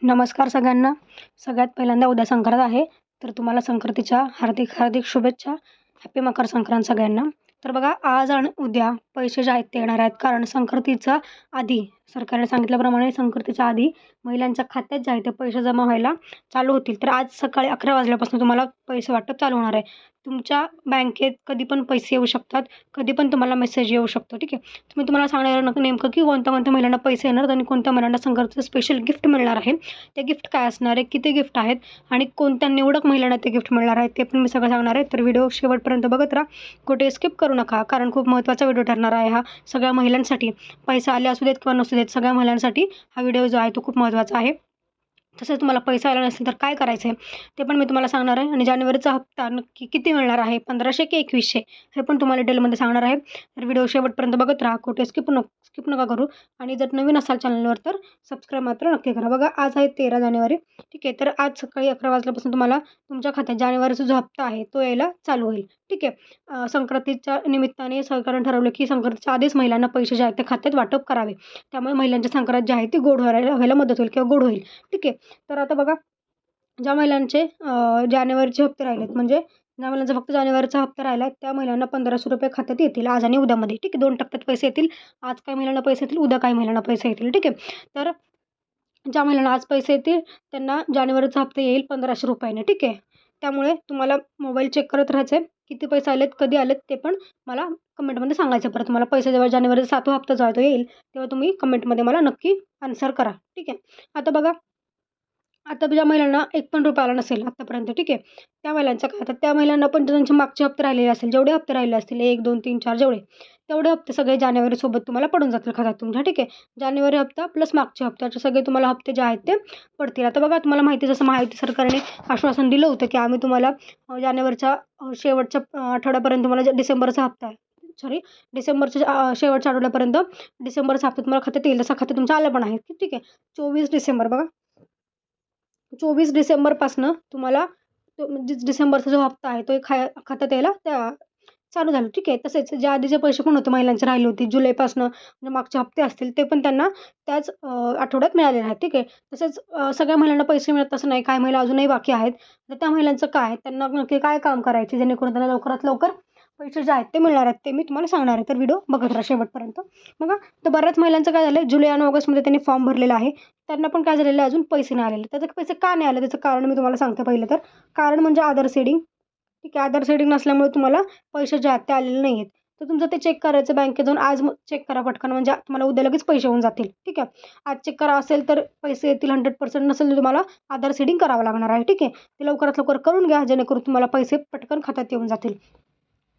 नमस्कार सगळ्यांना. सगळ्यात पहिल्यांदा उद्या संक्रांत आहे, तर तुम्हाला संक्रांतीच्या हार्दिक हार्दिक शुभेच्छा. हॅपी मकर संक्रांत सगळ्यांना. तर बघा, आज आणि उद्या पैसे जे आहेत ते येणार आहेत, कारण संक्रांतीच्या आधी सरकारने सांगितल्याप्रमाणे संक्रांतीच्या आधी महिलांच्या खात्यात जे आहे ते पैसे जमा व्हायला चालू होतील. तर आज सकाळी 11 वाजल्यापासून तुम्हाला पैसे वाटप चालू होणार आहे. तुमच्या बँकेत कधी पण पैसे येऊ शकतात, कधी पण तुम्हाला मेसेज येऊ शकतो. ठीक आहे. तर मी तुम्हाला सांगणार आहे नेमकं की कोणत्या कोणत्या महिलांना पैसे येणार आणि कोणत्या महिलांना संक्रांतीचं स्पेशल गिफ्ट मिळणार आहे. ते गिफ्ट काय असणार आहे, किती गिफ्ट आहेत आणि कोणत्या निवडक महिलांना ते गिफ्ट मिळणार आहे, ते पण मी सगळं सांगणार आहे. तर व्हिडिओ शेवटपर्यंत बघत राहा, कुठे स्किप करू नका, कारण खूप महत्त्वाचा व्हिडिओ ठरणार आहे हा सगळ्या महिलांसाठी. पैसे आले असू देत किंवा नसू देत, सगळ्या महिलांसाठी हा व्हिडिओ जो आहे तो खूप महत्त्वाचा आहे. तसेच तुम्हाला पैसा आला नसेल तर काय करायचं आहे ते पण मी तुम्हाला सांगणार आहे. आणि जानेवारीचा हप्ता नक्की किती मिळणार आहे, 1500 की 2100, हे पण तुम्हाला डिटेलमध्ये सांगणार आहे. तर व्हिडिओ शेवटपर्यंत बघत राहा, कुठे स्किप नका करू. आणि जर नवीन असाल चॅनलवर तर सबस्क्राईब मात्र नक्की करा. बघा, आज आहे 13 जानेवारी. ठीक आहे. तर आज सकाळी 11 वाजल्यापासून तुम्हाला तुमच्या खात्यात जानेवारीचा जो हप्ता आहे तो यायला चालू होईल. ठीक आहे. संक्रांतीच्या निमित्ताने सरकारने ठरवलं की संक्रांतीच्या आधीच महिलांना पैसे जे आहेत ते खात्यात वाटप करावे. त्यामुळे महिलांची संक्रांत जी आहे ती गोड व्हायला मदत होईल किंवा गोड होईल. ठीक आहे. तर आता बघा, ज्या महिलांचे जानेवारीचे हप्ते राहिलेत, म्हणजे ज्या महिलांचा फक्त जानेवारीचा हप्ता राहिला त्या महिलांना 1500 रुपये खात्यात येतील आज आणि उद्यामध्ये. ठीक आहे. 2 टप्प्यात पैसे येतील. आज काही महिलांना पैसे येतील, उद्या काही महिलांना पैसे येतील. ठीक आहे. तर ज्या महिलांना आज पैसे येतील त्यांना जानेवारीचा हप्ता येईल 1500 रुपयाने. ठीक आहे. त्यामुळे तुम्हाला मोबाईल चेक करत राहायचं आहे, किती पैसे आलेत, कधी आलेत ते पण मला कमेंटमध्ये सांगायचं. परत तुम्हाला पैसे जेव्हा जानेवारीचा 7वा हप्ता जो आहे तो येईल तेव्हा तुम्ही कमेंटमध्ये मला नक्की आन्सर करा. ठीक आहे. आता बघा, आता ज्या महिलांना एक पण रुपया आला नसेल आत्तापर्यंत, ठीक आहे, त्या महिलांचं काय, तर त्या महिलांना पण त्यांचे मागचे हप्ते राहिलेले असेल, जेवढे हप्ते राहिले असतील 1, 2, 3, 4 तेवढे हप्ते सगळे जानेवारीसोबत तुम्हाला पडून जातील खात्यात तुमच्या. ठीक आहे. जानेवारी हप्ता प्लस मागचे हप्त्याचे सगळे तुम्हाला हप्ते जे आहेत ते पडतील. आता बघा, तुम्हाला माहिती, जसं माहिती सरकारने आश्वासन दिलं होतं की आम्ही तुम्हाला जानेवारीच्या शेवटच्या आठवड्यापर्यंत तुम्हाला डिसेंबरचा हप्ता आहे, सॉरी, डिसेंबरच्या शेवटच्या आठवड्यापर्यंत डिसेंबरचा हप्ता तुम्हाला खात्यात येईल. तसा खातं तुमचं आलं पण आहे. ठीक आहे. 24 डिसेंबर, बघा, 24 डिसेंबरपासनं तुम्हाला तो म्हणजे डिसेंबरचा जो हप्ता आहे तो खात्यात यायला चालू झालं. ठीक आहे. तसेच जे आधीचे पैसे पण होते महिलांचे राहिले होते जुलैपासनं, जे मागचे हप्ते असतील ते पण त्यांना त्याच आठवड्यात मिळालेले आहेत. ठीक आहे. तसेच सगळ्या महिलांना पैसे मिळत असं नाही, काही महिला अजूनही बाकी आहेत. तर त्या महिलांचं काय, त्यांना नक्की काय काम करायचे जेणेकरून त्यांना लवकरात लवकर पैसे जे आहेत ते मिळणार आहेत, ते मी तुम्हाला सांगणार आहे. तर व्हिडिओ बघत राहा शेवटपर्यंत. बघा, तर बऱ्याच महिलांचं काय झालं, जुलै आणि ऑगस्टमध्ये त्यांनी फॉर्म भरलेला आहे, त्यांना पण काय झालेलं आहे, अजून पैसे नाही आलेले. त्याचे पैसे का नाही आले त्याचं कारण मी तुम्हाला सांगते. पहिलं तर कारण म्हणजे आधार सीडिंग. ठीक आहे. आधार सीडिंग नसल्यामुळे तुम्हाला पैसे जे आहेत ते आलेले नाही आहेत. तर तुमचं ते चेक करायचं बँकेत जाऊन. आज चेक करा पटकन, म्हणजे तुम्हाला उद्या लगेच पैसे होऊन जातील. ठीक आहे. आज चेक करा, असेल तर पैसे येतील 100%, नसेल तर तुम्हाला आधार सीडिंग करावं लागणार आहे. ठीक आहे. ते लवकरात लवकर करून घ्या, जेणेकरून तुम्हाला पैसे पटकन खात्यात येऊन जातील.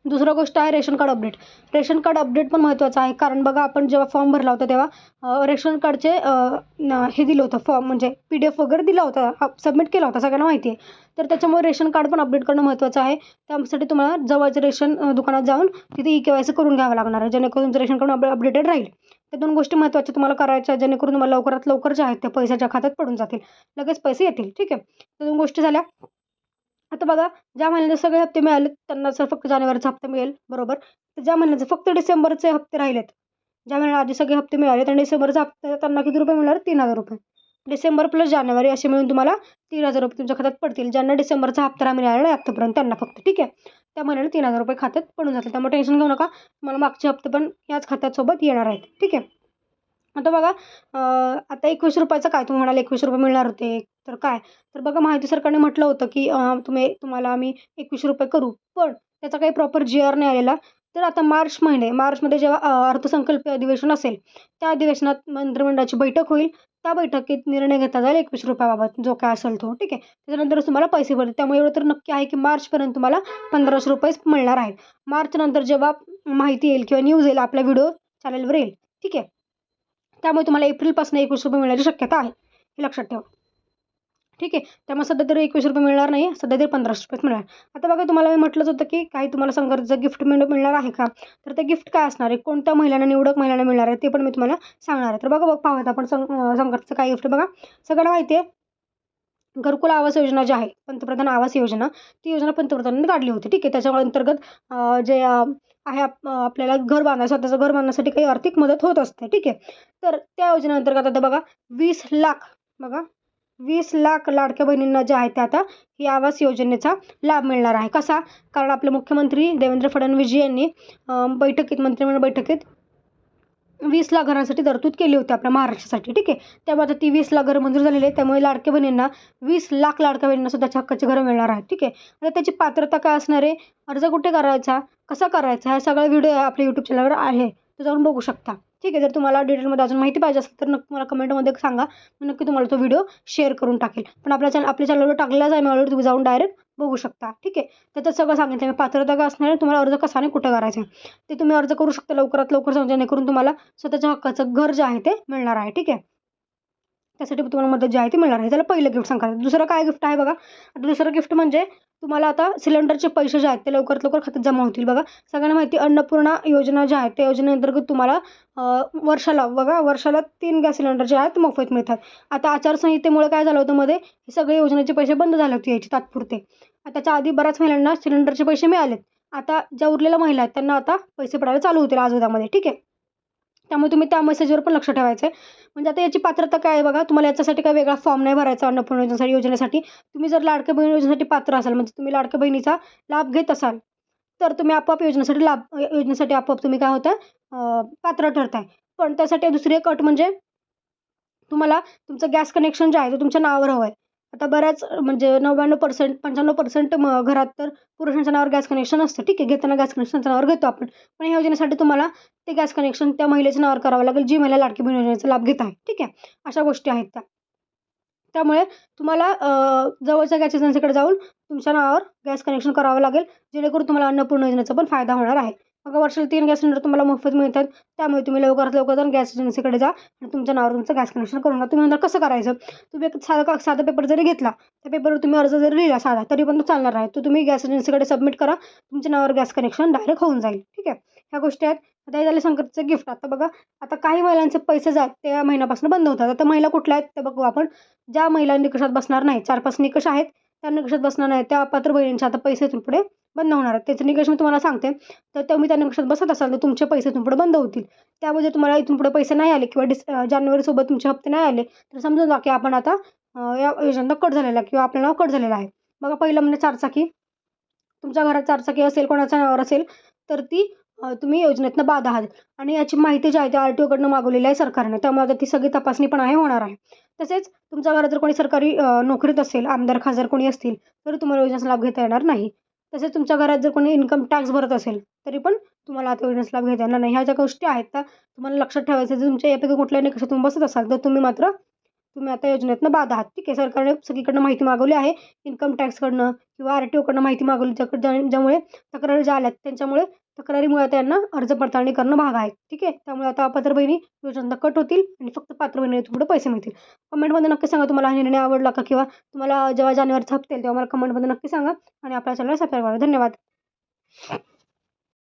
दुसरं गोष्ट आहे ration card update. Ration card update पण महत्त्वाचं आहे, कारण बघा, आपण जेव्हा फॉर्म भरला होता तेव्हा रेशन कार्डचे हे दिलं होतं फॉर्म, म्हणजे PDF वगैरे दिला होता, सबमिट केला होता, सगळ्यांना माहिती आहे. तर त्याच्यामुळे रेशन कार्ड पण अपडेट करणं महत्त्वाचं आहे. त्यासाठी तुम्हाला जवळच्या रेशन दुकानात जाऊन तिथे EKYC करून घ्यावं लागणार आहे, जेणेकरून तुमचं रेशन कार्ड अपडेटेड राहील. त्या 2 गोष्टी महत्त्वाच्या तुम्हाला करायच्या, जेणेकरून तुम्हाला लवकरात लवकर जे आहेत त्या पैशाच्या खात्यात पडून जातील, लगेच पैसे येतील. ठीक आहे. त्या 2 गोष्टी झाल्या. आता बघा, ज्या महिन्याचे सगळे हप्ते मिळाले त्यांना सर फक्त जानेवारीचा हप्ता मिळेल, बरोबर. तर ज्या महिन्याचे फक्त डिसेंबरचे हप्ते राहिलेत, ज्या महिन्याला आधी सगळे हप्ते मिळाले आणि डिसेंबरचा हप्ता त्यांना किती रुपये मिळणार, 3000 रुपये. डिसेंबर प्लस जानेवारी असे मिळून तुम्हाला 3000 रुपये तुमच्या खात्यात पडतील. ज्यांना डिसेंबरचा हप्ता मिळाला नाही आत्तापर्यंत त्यांना फक्त. ठीक आहे. त्या महिन्याला 3000 रुपये खात्यात पडून जातील. त्यामुळे टेन्शन घेऊ नका, तुम्हाला मागचे हप्ते पण याच खात्यात सोबत येणार आहेत. ठीक आहे. आता बघा, आता 21 रुपयाचं काय, तुम्ही म्हणाले 21 रुपये मिळणार होते तर काय, तर बघा, माहिती सरकारने म्हटलं होतं की तुम्हाला आम्ही 21 रुपये करू, पण त्याचा काही प्रॉपर GR नाही आलेला. तर आता मार्चमध्ये जेव्हा अर्थसंकल्पीय अधिवेशन असेल, त्या अधिवेशनात मंत्रिमंडळाची बैठक होईल. त्या बैठकीत निर्णय घेतला जाईल 21 रुपयाबाबत, जो काय असेल तो. ठीक आहे. त्याच्यानंतरच तुम्हाला पैसे भरतील. त्यामुळे एवढं तर नक्की आहे की मार्चपर्यंत तुम्हाला 1500 रुपयेच मिळणार आहेत. मार्च नंतर जेव्हा माहिती येईल किंवा न्यूज येईल, आपला व्हिडिओ चॅनलवर येईल. ठीक आहे. त्यामुळे तुम्हाला एप्रिलपासून 21 रुपये मिळण्याची शक्यता आहे, हे लक्षात ठेवा. ठीक आहे. त्यामुळे सध्या तरी 21 रुपये मिळणार नाही, सध्या तरी 1500 रुपयेच मिळणार. आता बघा, तुम्हाला मी म्हटलंच होतं की काही तुम्हाला संक्रांतीचं गिफ्ट मिळणार आहे का, तर ते गिफ्ट काय असणार आहे, कोणत्या महिलांना, निवडक महिलांना मिळणार आहे, ते पण मी तुम्हाला सांगणार आहे. तर बघा, पाहूयात आपण संक्रांतीचं काय गिफ्ट. बघा, सगळ्यांना माहिती आहे घरकुल आवास योजना जी आहे, पंतप्रधान आवास योजना, ती योजना पंतप्रधानांनी काढली होती. ठीक आहे. त्याच्या अंतर्गत जे आहे आपल्याला घर बांधायचं, स्वतःचं घर बांधण्यासाठी काही आर्थिक मदत होत असते. ठीक आहे. तर त्या योजनेअंतर्गत आता बघा 20 लाख, बघा 20 लाख लाडक्या बहिणींना जे आहे ते आता ही आवास योजनेचा लाभ मिळणार आहे. कसा? कारण आपले मुख्यमंत्री देवेंद्र फडणवीसजी यांनी मंत्रिमंडळ बैठकीत 20 लाख घरांसाठी तरतूद केली होती आपल्या महाराष्ट्रासाठी. ठीक आहे. त्यामुळे आता ती 20 लाख घरं मंजूर झालेली आहे. त्यामुळे लाडक्या बहिणींना 20 लाख लाडक्या बहिणींना स्वतःच्या हक्काची घरं मिळणार आहेत. ठीक आहे. आता त्याची पात्रता काय असणार आहे? अर्ज कुठे करायचा? कसा करायचा? हा सगळा व्हिडिओ आपल्या YouTube चॅनलवर आहे. तो जाऊन बघू शकता. ठीक आहे. जर तुम्हाला डिटेलमध्ये अजून माहिती पाहिजे असेल तर नक्की मला कमेंटमध्ये सांगा. मी नक्की तुम्हाला तो व्हिडिओ शेअर करून टाकेल. पण आपल्या चॅनलवर टाकलेलाच आहे मी ऑलरेडी. तुम्ही जाऊन डायरेक्ट बघू शकता. ठीक आहे. त्याच्यात सगळं सांगितलं मी पात्रता काय असणार आहे, तुम्हाला अर्ज कसा आणि कुठं करायचा आहे ते तुम्ही अर्ज करू शकता लवकरात लवकर, जेणेकरून तुम्हाला स्वतःच्या हक्काचं घर जे आहे ते मिळणार आहे. ठीक आहे. त्यासाठी तुम्हाला मदत जी आहे ती मिळणार आहे. त्याला पहिलं गिफ्ट सांगायचं. दुसरं काय गिफ्ट आहे बघा. आता दुसरं गिफ्ट म्हणजे तुम्हाला आता सिलेंडरचे पैसे जे आहेत ते लवकरात लवकर खात्यात जमा होतील. बघा सगळ्यांना माहिती अन्नपूर्णा योजना जी आहे त्या योजनेअंतर्गत तुम्हाला वर्षाला 3 गॅस सिलेंडर जे आहेत मोफत मिळतात. आता आचारसंहितेमुळे काय झालं होतं मध्ये, हे सगळे योजनेचे पैसे बंद झाले होते यायचे तात्पुरते. त्याच्या आधी बऱ्याच महिलांना सिलेंडरचे पैसे मिळालेत. आता ज्या उरलेल्या महिला आहेत त्यांना आता पैसे पडायला चालू होतील आज उद्यामध्ये. ठीक आहे. त्यामुळे तुम्ही त्या मेसेजवर पण लक्ष ठेवायचं आहे. म्हणजे आता याची पात्रता काय आहे बघा. तुम्हाला याच्यासाठी काही वेगळा फॉर्म नाही भरायचा अन्नपूर्णा योजनेसाठी. तुम्ही जर लाडक्या बहीण योजनेसाठी पात्र असाल, म्हणजे तुम्ही लाडक्या बहिणीचा लाभ घेत असाल, तर तुम्ही आपोआप योजनेसाठी आपोआप तुम्ही काय होता पात्र ठरताय. पण त्यासाठी दुसरी एक अट म्हणजे तुम्हाला तुमचं गॅस कनेक्शन जे आहे ते तुमच्या नावावर हवं आहे. आता बऱ्याच म्हणजे 99% 95% घरात तर पुरुषांच्या नावावर गॅस कनेक्शन असतं. ठीक आहे. घेताना गॅस कनेक्शन त्यांच्या नावावर घेतो आपण. पण या योजनेसाठी तुम्हाला ते गॅस कनेक्शन त्या महिलेच्या नावावर करावं लागेल, जी महिला लाडकी बहीण योजनेचा लाभ घेत आहे. ठीक आहे. अशा गोष्टी आहेत त्या. त्यामुळे तुम्हाला जवळच्या गॅस एजन्सीकडे जाऊन तुमच्या नावावर गॅस कनेक्शन करावं लागेल, जेणेकरून तुम्हाला अन्नपूर्णा योजनेचा पण फायदा होणार आहे. मग वर्षाला 3 गॅस सिलेंडर तुम्हाला मोफत मिळतात. त्यामुळे तुम्ही लवकरात लवकर जाऊन गॅस एजन्सीकडे जा आणि तुमच्या नावावर तुमचं गॅस कनेक्शन करून घ्या. तुम्ही नंतर कसं करायचं? तुम्ही एक साधा पेपर जरी घेतला, त्या पेपरवर तुम्ही अर्ज जरी लिहिला साधा, तरी पण तो चालणार आहे. तो तुम्ही गॅस एजन्सीकडे सबमिट करा. तुमच्या नावावर गॅस कनेक्शन डायरेक्ट होऊन जाईल. ठीक आहे. ह्या गोष्टी आहेत. आता हे झाले संक्रांतीचं गिफ्ट. आता बघा, आता काही महिलांचे पैसे जे आहेत त्या महिन्यापासून बंद होतात. आता महिला कुठल्या आहेत ते बघू आपण. ज्या महिला निकषात बसणार नाही, 4-5 निकष आहेत, त्या निकषात बसणार नाही, त्या अपात्र बहिणींचे आता पैसे इथून पुढे बंद होणार आहेत. त्याचे निकष मी तुम्हाला सांगते. तर तुम्ही त्या निकषात बसत असाल तर तुमचे पैसे इथून पुढे बंद होतील. त्यामध्ये तुम्हाला इथून पुढे पैसे नाही आले किंवा जानेवारीसोबत तुमचे हप्ते नाही आले, तर समजून जा की आपण आता या योजनेला कट झालेला किंवा आपलं नाव कट झालेलं आहे. बघा पहिलं म्हणजे 4 चाकी. तुमच्या घरात 4 चाकी असेल, कोणाच्या नावावर असेल, तर ती तुम्ही योजनेतनं बाद आहात. आणि याची माहिती जी आहे ती RTOकडनं मागवलेली आहे सरकारने. त्यामुळे आता ती सगळी तपासणी पण होणार आहे. तसेच तुमच्या घरात जर कोणी सरकारी नोकरीत असेल, आमदार खासदार कोणी असतील, तर तुम्हाला योजनेचा लाभ घेता येणार नाही. तसेच तुमच्या घरात जर कोणी इन्कम टॅक्स भरत असेल, तरी पण तुम्हाला आता योजनेचा लाभ घेता येणार नाही. ह्या ज्या गोष्टी आहेत त्या तुम्हाला लक्षात ठेवायचं. जर तुमच्या यापैकी कुठल्याही निकषात तुम्ही बसत असाल, तर तुम्ही आता योजनेतनं बाद आहात. ठीक आहे. सरकारने सगळीकडनं माहिती मागवली आहे. इन्कम टॅक्सकडनं किंवा RTOकडनं माहिती मागवली, ज्यामुळे तक्रारी ज्या आल्यात त्यांच्यामुळे तक्रारीमुळे त्यांना अर्ज पडताळणी करणं भाग आहे. ठीक आहे. त्यामुळे आता अपात्र बहिणी योजना कट होतील आणि फक्त पात्र बहिणी पुढे पैसे मिळतील. कमेंटमध्ये नक्की सांगा तुम्हाला हा निर्णय आवडला का, किंवा तुम्हाला जेव्हा जानेवारीचा हप्ता येईल तेव्हा मला कमेंटमध्ये नक्की सांगा आणि आपल्या चॅनलला सबस्क्राईब करा. धन्यवाद.